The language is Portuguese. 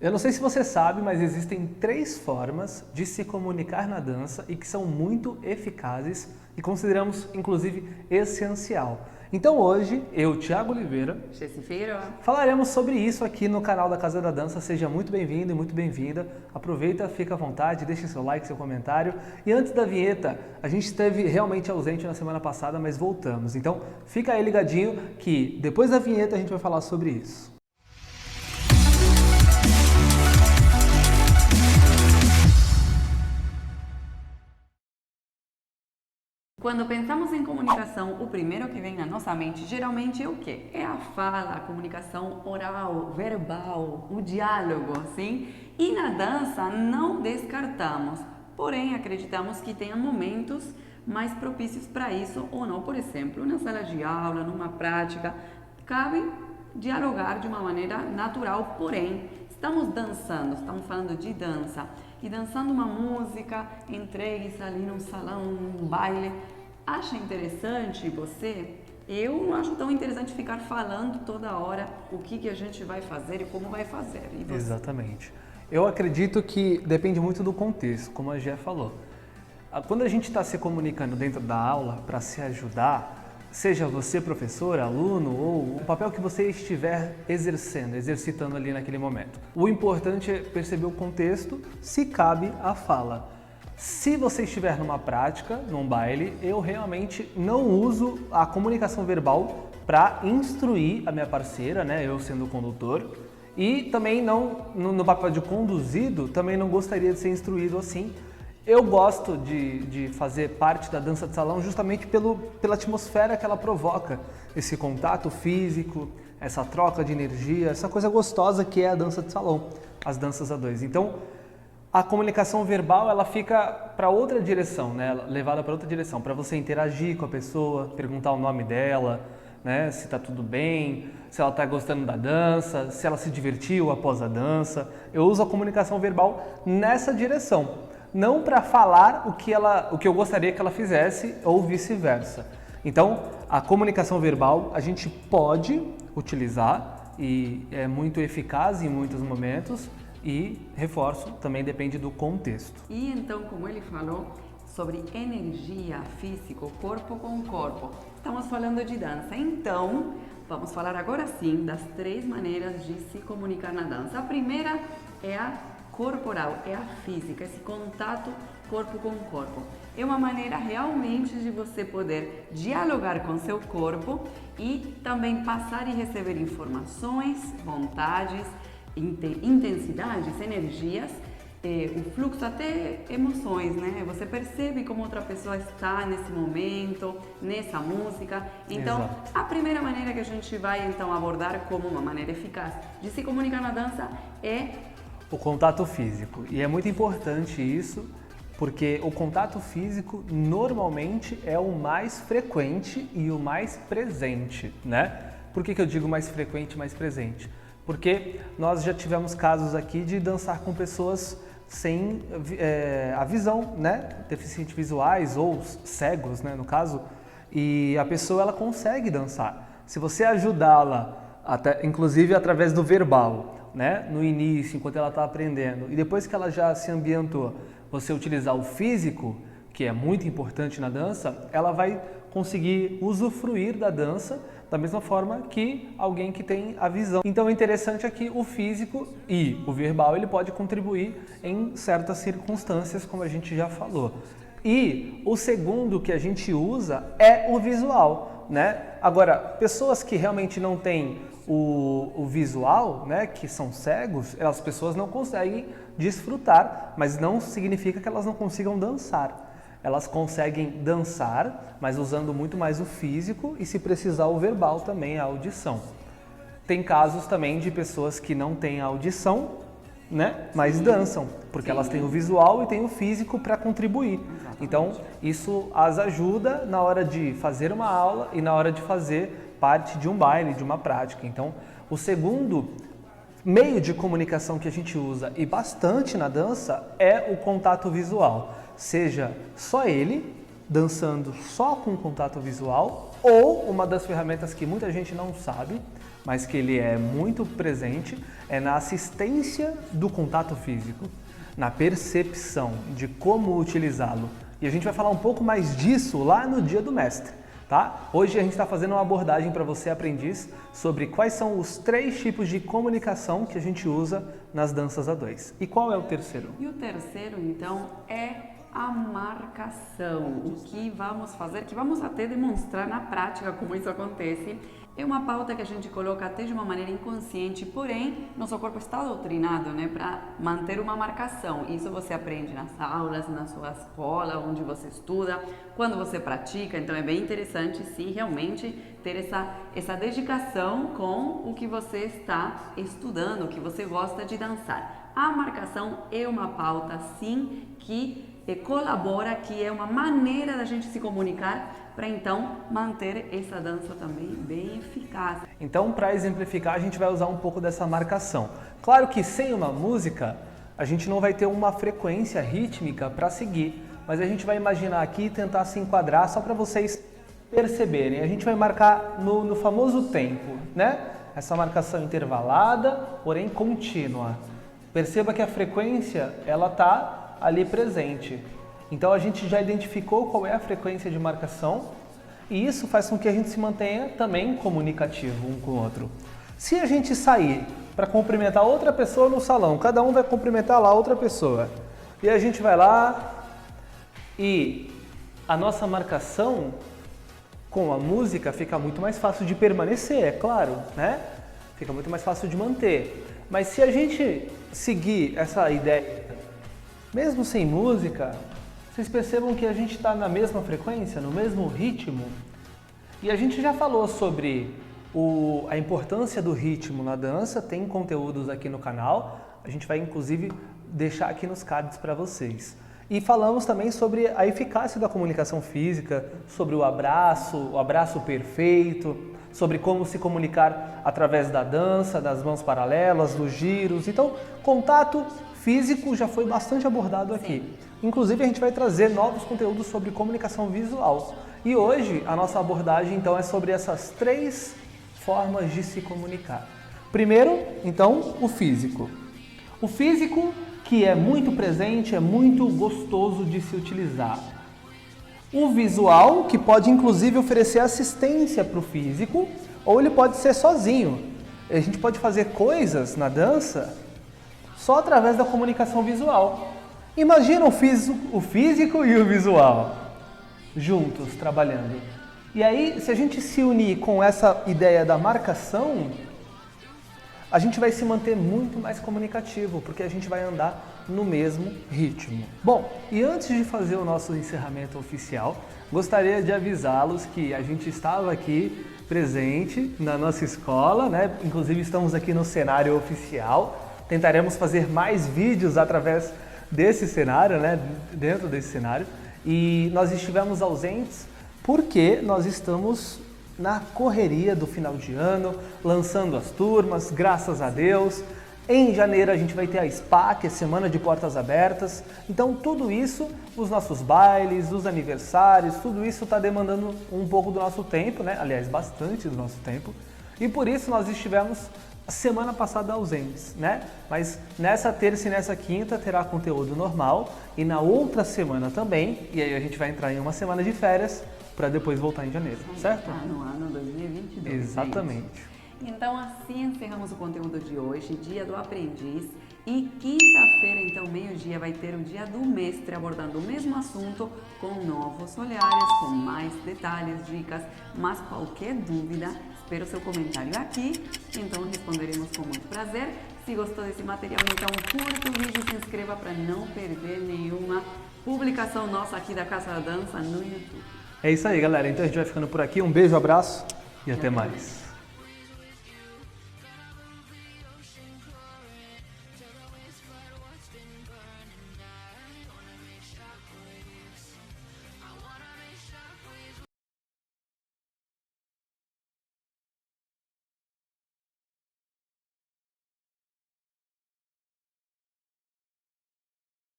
Eu não sei se você sabe, mas existem 3 formas de se comunicar na dança e que são muito eficazes e consideramos, inclusive, essencial. Então hoje, eu, Thiago Oliveira, Jessi Figueroa. falaremos sobre isso aqui no canal da Casa da Dança. Seja muito bem-vindo e muito bem-vinda. Aproveita, fica à vontade, deixe seu like, seu comentário. E antes da vinheta, a gente esteve realmente ausente na semana passada, mas voltamos. Então fica aí ligadinho que depois da vinheta a gente vai falar sobre isso. Quando pensamos em comunicação, o primeiro que vem na nossa mente geralmente é o quê? É a fala, a comunicação oral, verbal, o diálogo, sim? E na dança não descartamos, porém acreditamos que tenha momentos mais propícios para isso ou não. Por exemplo, na sala de aula, numa prática, cabe dialogar de uma maneira natural, porém estamos dançando, estamos falando de dança e dançando uma música em 3 ali num salão, num baile. Acha interessante você? Eu não acho tão interessante ficar falando toda hora o que a gente vai fazer e como vai fazer. E você? Exatamente. Eu acredito que depende muito do contexto, como a Gé falou. Quando a gente está se comunicando dentro da aula para se ajudar, seja você professor, aluno ou o papel que você estiver exercitando ali naquele momento. O importante é perceber o contexto, se cabe a fala. Se você estiver numa prática, num baile, eu realmente não uso a comunicação verbal para instruir a minha parceira, né, eu sendo o condutor, e também não, no papel de conduzido, também não gostaria de ser instruído assim. Eu gosto de fazer parte da dança de salão justamente pela atmosfera que ela provoca, esse contato físico, essa troca de energia, essa coisa gostosa que é a dança de salão, as danças a 2. Então, a comunicação verbal ela fica para outra direção, né? Levada para outra direção, para você interagir com a pessoa, perguntar o nome dela, né? Se está tudo bem, se ela está gostando da dança, se ela se divertiu após a dança. Eu uso a comunicação verbal nessa direção. Não para falar o que eu gostaria que ela fizesse ou vice-versa. Então, a comunicação verbal a gente pode utilizar e é muito eficaz em muitos momentos e, reforço, também depende do contexto. E então, como ele falou sobre energia físico, corpo com corpo, estamos falando de dança. Então, vamos falar agora sim das 3 maneiras de se comunicar na dança. A primeira é a corporal, é a física, esse contato corpo com corpo. É uma maneira realmente de você poder dialogar com seu corpo e também passar e receber informações, vontades, intensidades, energias, o fluxo, até emoções, né? Você percebe como outra pessoa está nesse momento, nessa música. Então, Exato. a primeira maneira que a gente vai então abordar como uma maneira eficaz de se comunicar na dança é o contato físico. E é muito importante isso, porque o contato físico normalmente é o mais frequente e o mais presente, né? Por que eu digo mais frequente e mais presente? Porque nós já tivemos casos aqui de dançar com pessoas sem a visão, né? Deficientes visuais ou cegos, né, no caso, e a pessoa ela consegue dançar. Se você ajudá-la, até, inclusive através do verbal, né, no início, enquanto ela está aprendendo, e depois que ela já se ambientou, você utilizar o físico, que é muito importante na dança, ela vai conseguir usufruir da dança da mesma forma que alguém que tem a visão. Então o interessante é que o físico e o verbal ele pode contribuir em certas circunstâncias, como a gente já falou. E o segundo que a gente usa é o visual, né? Agora, pessoas que realmente não têm o visual, né, que são cegos, as pessoas não conseguem desfrutar, mas não significa que elas não consigam dançar. Elas conseguem dançar, mas usando muito mais o físico e, se precisar, o verbal também, a audição. Tem casos também de pessoas que não têm a audição, né, mas dançam, porque elas têm o visual e têm o físico para contribuir. Exatamente. Então, isso as ajuda na hora de fazer uma aula e na hora de fazer parte de um baile, de uma prática. Então, o segundo meio de comunicação que a gente usa e bastante na dança é o contato visual. Seja só ele, dançando só com contato visual, ou uma das ferramentas que muita gente não sabe, mas que ele é muito presente, é na assistência do contato físico, na percepção de como utilizá-lo. E a gente vai falar um pouco mais disso lá no Dia do Mestre, tá? Hoje a gente está fazendo uma abordagem para você, aprendiz, sobre quais são os 3 tipos de comunicação que a gente usa nas danças A2. E qual é o terceiro? E o terceiro, então, é a marcação. O que vamos fazer, que vamos até demonstrar na prática como isso acontece. É uma pauta que a gente coloca até de uma maneira inconsciente, porém, nosso corpo está doutrinado, né, para manter uma marcação. Isso você aprende nas aulas, na sua escola, onde você estuda, quando você pratica. Então é bem interessante, sim, realmente ter essa dedicação com o que você está estudando, o que você gosta de dançar. A marcação é uma pauta, sim, que colabora, que é uma maneira da gente se comunicar para então manter essa dança também bem eficaz. Então, para exemplificar, a gente vai usar um pouco dessa marcação. Claro que sem uma música, a gente não vai ter uma frequência rítmica para seguir, mas a gente vai imaginar aqui e tentar se enquadrar só para vocês perceberem. A gente vai marcar no famoso tempo, né? Essa marcação intervalada, porém contínua. Perceba que a frequência, ela está ali presente. Então a gente já identificou qual é a frequência de marcação e isso faz com que a gente se mantenha também comunicativo um com o outro. Se a gente sair para cumprimentar outra pessoa no salão, cada um vai cumprimentar lá outra pessoa e a gente vai lá e a nossa marcação com a música fica muito mais fácil de permanecer, é claro, né? Fica muito mais fácil de manter. Mas se a gente seguir essa ideia mesmo sem música, vocês percebam que a gente está na mesma frequência, no mesmo ritmo. E a gente já falou sobre a importância do ritmo na dança, tem conteúdos aqui no canal, a gente vai inclusive deixar aqui nos cards para vocês. E falamos também sobre a eficácia da comunicação física, sobre o abraço perfeito, sobre como se comunicar através da dança, das mãos paralelas, dos giros. Então, contato físico já foi bastante abordado aqui. Inclusive, a gente vai trazer novos conteúdos sobre comunicação visual. E hoje, a nossa abordagem, então, é sobre essas 3 formas de se comunicar. Primeiro, então, o físico. O físico, que é muito presente, é muito gostoso de se utilizar. O visual, que pode, inclusive, oferecer assistência para o físico, ou ele pode ser sozinho. A gente pode fazer coisas na dança só através da comunicação visual. Imagina o físico e o visual juntos, trabalhando. E aí, se a gente se unir com essa ideia da marcação, a gente vai se manter muito mais comunicativo, porque a gente vai andar no mesmo ritmo. Bom, e antes de fazer o nosso encerramento oficial, gostaria de avisá-los que a gente estava aqui presente na nossa escola, né? Inclusive estamos aqui no cenário oficial. Tentaremos fazer mais vídeos através desse cenário, né? Dentro desse cenário. E nós estivemos ausentes porque nós estamos na correria do final de ano, lançando as turmas, graças a Deus. Em janeiro a gente vai ter a SPA, que é Semana de Portas Abertas. Então tudo isso, os nossos bailes, os aniversários, tudo isso está demandando um pouco do nosso tempo, né? Aliás, bastante do nosso tempo. E por isso nós estivemos a semana passada ausentes, né? Mas nessa terça e nessa quinta terá conteúdo normal e na outra semana também. E aí a gente vai entrar em uma semana de férias para depois voltar em janeiro, certo? No ano 2022. Exatamente. Gente. Então assim encerramos o conteúdo de hoje, Dia do Aprendiz. E quinta-feira, então, meio-dia, vai ter o Dia do Mestre, abordando o mesmo assunto com novos olhares, com mais detalhes, dicas. Mas qualquer dúvida, espero seu comentário aqui, então responderemos com muito prazer. Se gostou desse material, então curta o vídeo e se inscreva para não perder nenhuma publicação nossa aqui da Casa da Dança no YouTube. É isso aí, galera. Então a gente vai ficando por aqui. Um beijo, abraço e até mais.